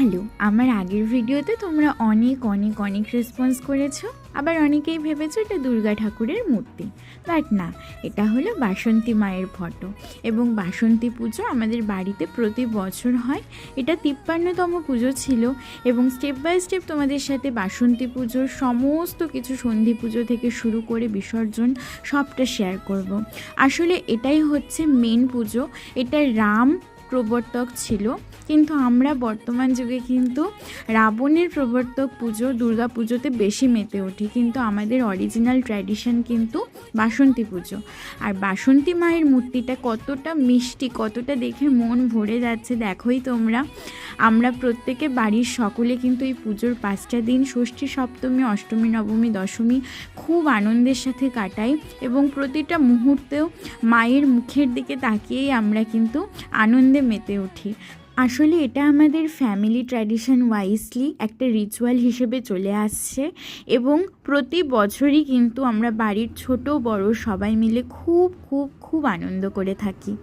Hello, আমার আগের ভিডিওতে তোমরা অনেক অনেক অনেক রেসপন্স করেছো। আবার অনেকেই ভেবেছো এটা দুর্গা ঠাকুরের মূর্তি, বাট না, এটা হলো বাসন্তী মায়ের ফটো। এবং বাসন্তী পুজো আমাদের বাড়িতে প্রতি বছর হয়। এটা 53তম পুজো ছিল এবং স্টেপ বাই স্টেপ তোমাদের সাথে বাসন্তী পুজোর সমস্ত কিছু, সন্ধি পুজো থেকে শুরু করে বিসর্জন সবটা শেয়ার করব। আসলে এটাই হচ্ছে মেন পুজো। এটা রাম প্রবর্তক ছিল, কিন্তু আমরা বর্তমান যুগে কিন্তু রাবণের প্রবর্তক পুজো দুর্গা পুজোতে বেশি মেতে উঠি, কিন্তু আমাদের অরিজিনাল ট্র্যাডিশন কিন্তু বাসন্তী পুজো। আর বাসন্তী মায়ের মূর্তিটা কতটা মিষ্টি, কতটা দেখে মন ভরে যাচ্ছে দেখোই তোমরা। আমরা প্রত্যেকে বাড়ির সকলে কিন্তু এই পুজোর 5টা দিন, ষষ্ঠী, সপ্তমী, অষ্টমী, নবমী, দশমী খুব আনন্দের সাথে কাটাই এবং প্রতিটা মুহূর্তেও মায়ের মুখের দিকে তাকিয়েই আমরা কিন্তু আনন্দে মেতে উঠি। আসলে এটা আমাদের ফ্যামিলি ট্র্যাডিশন ওয়াইজলি একটা রিচুয়াল হিসেবে চলে আসছে এবং প্রতি বছরই কিন্তু আমরা বাড়ির ছোট বড় সবাই মিলে খুব খুব খুব আনন্দ করে থাকি।